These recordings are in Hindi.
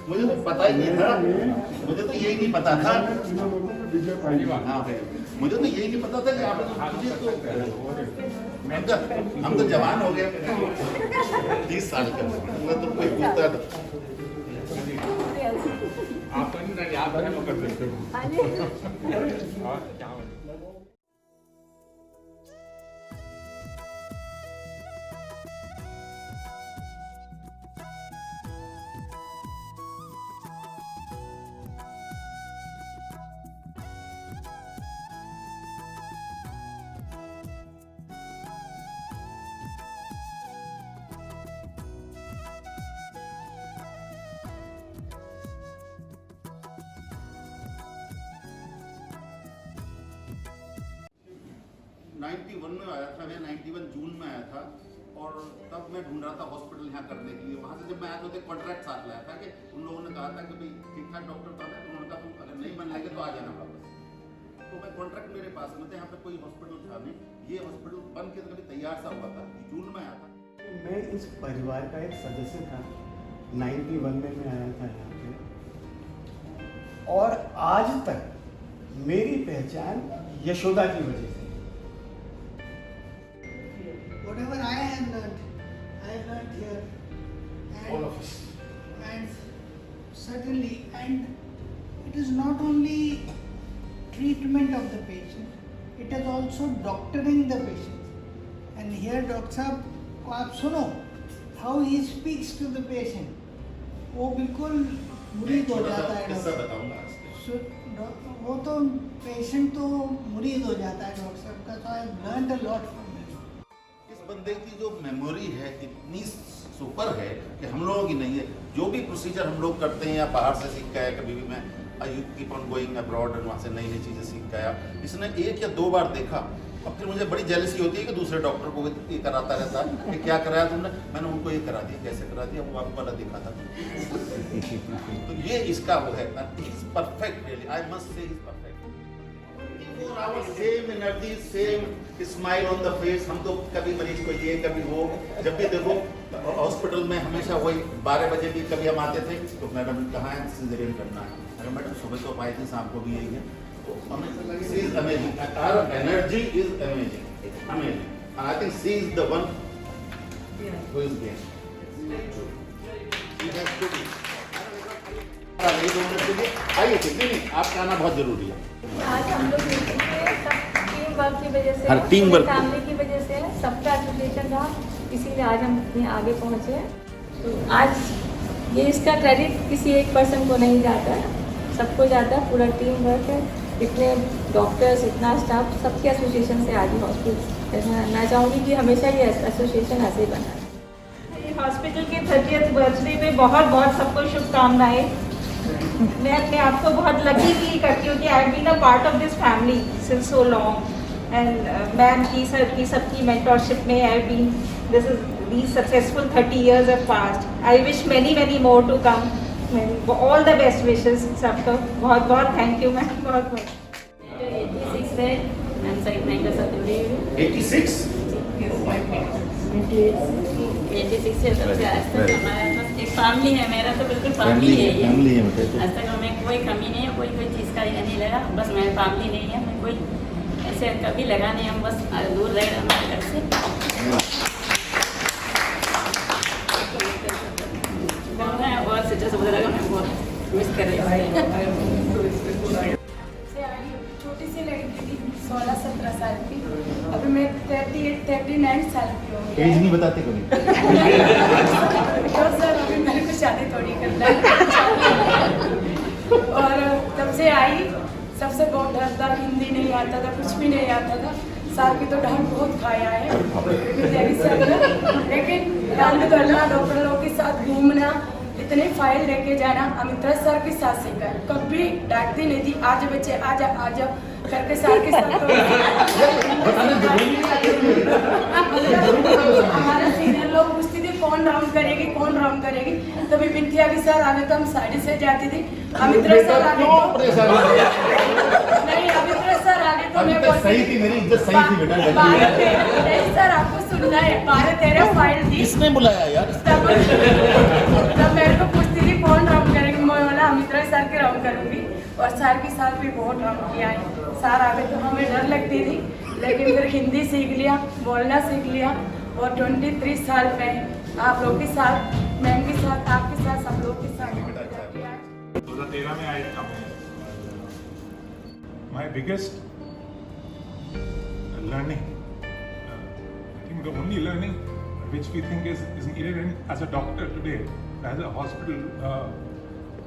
मुझे तो पता ही नहीं था, मुझे तो यही नहीं पता था। हाँ भाई, मुझे तो यही नहीं पता था कि आप हम तो जवान हो गए 30 साल के, मैं तो कोई पूछता था। आप तो नहीं याद है वो कर सकते हो। और क्या '91 में आया था मैं, 91 जून में आया था और तब मैं ढूंढ रहा था हॉस्पिटल यहाँ करने के लिए। वहाँ से जब मैं आया तो कॉन्ट्रैक्ट साथ लाया था कि उन लोगों ने कहा था कि भाई ठीक ठाक डॉक्टर था, तो उन्होंने कहा तुम अगर नहीं बन लेंगे तो आ जाना वापस। तो मैं कॉन्ट्रैक्ट मेरे पास में था, यहाँ पे कोई हॉस्पिटल था नहीं, ये हॉस्पिटल बन के कभी तैयार सा हुआ था, जून में आया था। मैं इस परिवार का एक सदस्य था, 91 में मैं आया था यहाँ पे, और आज तक मेरी पहचान यशोदा की वजह से। Whatever I have learned here, and, All of us. and certainly, and it is not only treatment of the patient, it is also doctoring the patient. And here Dr. साहब को आप सुनो, how he speaks to the patient, वो बिल्कुल मुरीद हो जाता है किस्सा डॉक्टर। बताऊंगा आज के। वो तो पेशेंट तो मुरीद हो जाता है डॉक्टर साहब का। तो I learn a lot from him. इस बंदे की जो मेमोरी है इतनी सुपर है कि हम लोगों की नहीं है। जो भी प्रोसीजर हम लोग करते हैं या बाहर से सीख के आया, कभी भी मैं I keep on going abroad और वहाँ से नई नई चीज़ें सीख के आया। इसने 1 या 2 बार देखा और फिर मुझे बड़ी जेलसी होती है कि दूसरे डॉक्टर को ये कराता रहता है कि क्या कराया तुमने, मैंने उनको ये करा दिया, कैसे करा दिया, वो आपको वाला देखा था। तो ये इसका वो है, perfect really, I must say is perfect. Same energy, same smile on the face. हम तो कभी मरीज को ये कभी वो, जब भी देखो हॉस्पिटल में हमेशा वही 12 बजे भी कभी हम आते थे तो मैडम कहाँ है, सिजेरियन करना है। अगर मैडम सुबह तो आए थे, शाम को भी यही है। तो हमें she is amazing, her energy is amazing, amazing. I think she is the one who is there. आइए, नहीं आपका आना बहुत जरूरी है। आज हम लोग मीटिंग में सब टीम वर्क की वजह से, हर टीम वर्क फैमिली की वजह से, सबका एसोसिएशन रहा, इसीलिए आज हम इतने आगे पहुँचे हैं। तो आज ये इसका क्रेडिट किसी एक पर्सन को नहीं जाता है, सबको जाता है, पूरा टीम वर्क है। इतने डॉक्टर्स, इतना स्टाफ, सबके एसोसिएशन से आज हॉस्पिटल। मैं चाहूँगी कि हमेशा ये एसोसिएशन ऐसे ही बना है। हॉस्पिटल के 30th बर्थडे पे बहुत बहुत सबको शुभकामनाएं। मैं अपने आप को बहुत लकी फील करती हूँ कि I have been a part of this family since so long. And ma'am की, सर की, सबकी मेंटरशिप में I have been, this is these successful 30 years have passed. I wish many more to come. All the best wishes सबको। बहुत बहुत थैंक यू मैम, बहुत बहुत। 86 से मैं सही नहीं कर सकती हूँ। 86 86 से तब से आज तक हमारा बस एक फैमिली है। मेरा तो बिल्कुल फैमिली है ये। फैमिली है बेटे। आज तक हमें कोई कमी नहीं है, कोई चीज़ का ये नहीं लगा। बस मेरी फैमिली नहीं है, हमें कोई ऐसे कभी लगा नहीं। हम बस दूर रह रहे हमारे घर से। बहुत सच्चा समझ लगा, मैं बहुत मिस कर रही हूँ। छोटी सी लड़की थी, 16-17 साल की। अभी मैं 38-39 साल की हो गई। एज नहीं बताते कभी। तो सर अभी मेरे को शादी थोड़ी करना है। और तब से आई, सबसे बहुत डर था, हिंदी नहीं आता था, कुछ भी नहीं आता था। साल की तो डांट बहुत खाया है लेकिन डॉक्टर लोग के साथ घूमना, इतने फाइल लेके जाना, अमित्रा सर के साथ सीखा। कभी डांटती नहीं थी, आज बच्चे आ जाओ करके सर के साथ। हमारा सीनियर लोग पूछती थी कौन राउंड करेगी। तो विपिन अभी सर आगे तो हम साइड से जाती थी, अमित्रा सर आगे तो नहीं, अमित्रा सर आगे तो मैं सही थी, मेरी इज्जत सही थी बेटा। नहीं सर आपको सुनना है, 12-13 फाइल थी। किसने बुलाया यार? तब मेरे को पूछती थी कौन राउंड करेगी। सर के साथ भी बहुत हम किया है। सर आगे तो हमें डर लगती थी, लेकिन फिर हिंदी सीख लिया, बोलना सीख लिया और 23 साल में आप लोग के साथ, मैम के साथ, आपके साथ, सब लोग के साथ 2013 में आए था मैं। My biggest learning, I think the only learning which we think is needed as a doctor today, as a hospital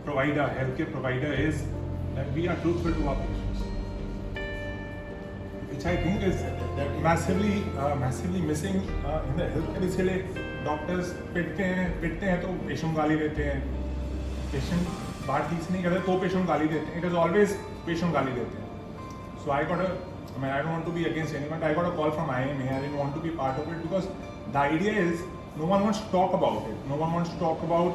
provider, healthcare provider, is that we are truthful to our patients, which I think is massively missing in the healthcare. इसलिए डॉक्टर्स पिटते हैं तो पेशेंट गाली देते हैं, पेशेंट बात ठीक से नहीं करते तो पेशेंट गाली देते हैं. It is always पेशेंट गाली देते हैं. So I don't want to be against anyone. I got a call from IMA. I didn't want to be part of it because the idea is no one wants to talk about it. No one wants to talk about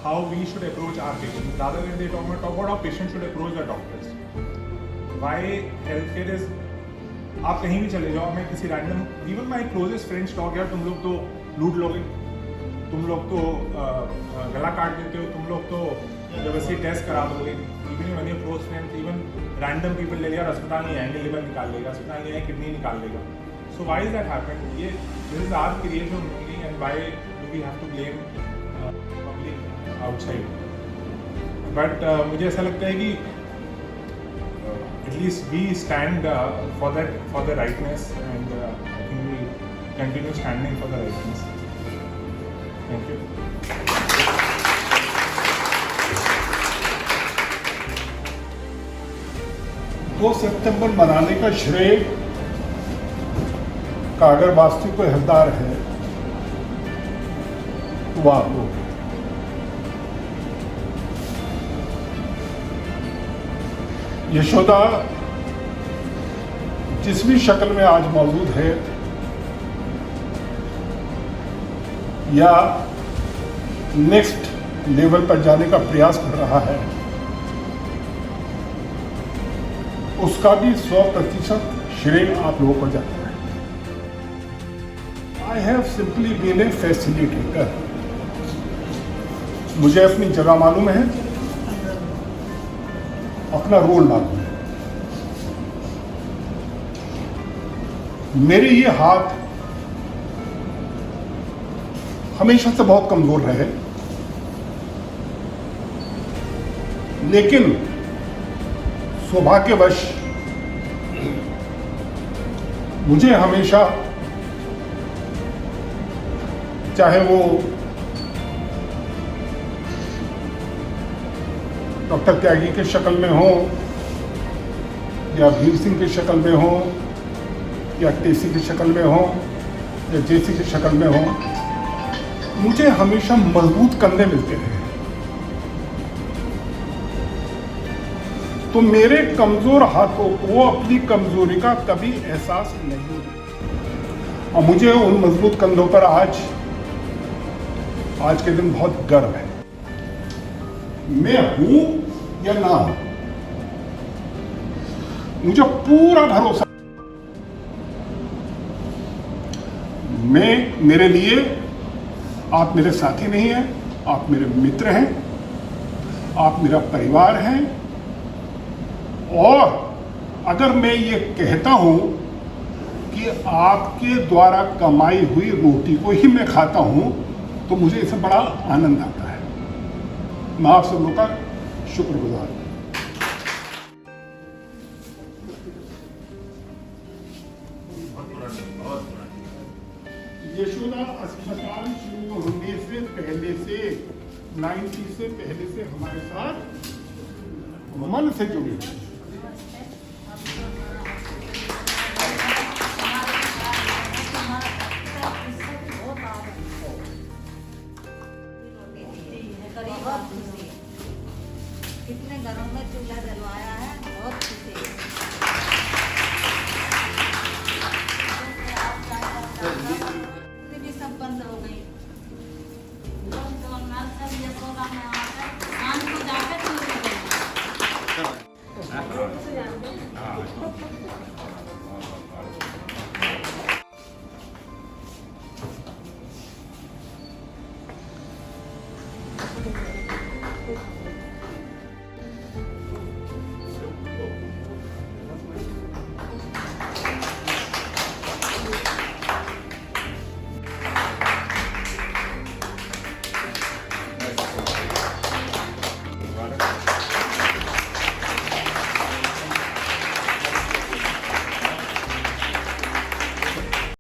how we should approach our patients. Rather than they talk about how patients should approach the doctors. Why healthcare is, आप कहीं भी चले जाओ, मैं किसी random, even my closest friends talk, यार तुम लोग तो लूट लोगे, तुम लोग तो गला काट देते हो, तुम लोग तो जबरदस्ती टेस्ट करा दोगे. Even when your close friends, even random people ले लिया, अस्पताल नहीं आएंगे, लिवर निकाल लेगा, अस्पताल नहीं आएंगे, किडनी निकाल लेगा. So why is that happen? ये this is our creation only, and why do we have to blame public outside? But मुझे ऐसा लगता है कि at least we stand for the rightness, and I think we continue standing for the rightness. Thank you. 2 सितंबर मनाने का श्रेय का अगर वास्तविक कोई हकदार है तो वह आप लोग. यशोदा जिस भी शक्ल में आज मौजूद है या नेक्स्ट लेवल पर जाने का प्रयास कर रहा है, उसका भी 100% श्रेय आप लोगों को जाता है. I have simply been a facilitator. मुझे अपनी जगह मालूम है, अपना रोल मालूम है. मेरे ये हाथ हमेशा से बहुत कमजोर रहे, लेकिन सौभाग्यवश मुझे हमेशा, चाहे वो डॉक्टर त्यागी के शक्ल में हो, या भीम सिंह की शक्ल में हो, या टेसी की शक्ल में हो, या जेसी की शक्ल में हो, मुझे हमेशा मजबूत कंधे मिलते हैं. तो मेरे कमजोर हाथों को अपनी कमजोरी का कभी एहसास नहीं हुआ, और मुझे उन मजबूत कंधों पर आज के दिन बहुत गर्व है. मैं हूं या ना हूं, मुझे पूरा भरोसा. मेरे लिए आप मेरे साथी नहीं हैं, आप मेरे मित्र हैं, आप मेरा परिवार हैं. और अगर मैं ये कहता हूं कि आपके द्वारा कमाई हुई रोटी को ही मैं खाता हूं, तो मुझे इससे बड़ा आनंद आता है. मैं आप सब लोगों का शुक्रगुजार हूं. यशोदा अस्पताल शुरू होने से पहले से 90 से पहले से हमारे साथ मन से जुड़ी है. कितने घरों में चूल्हा जलवाया है, बहुत खुशी है.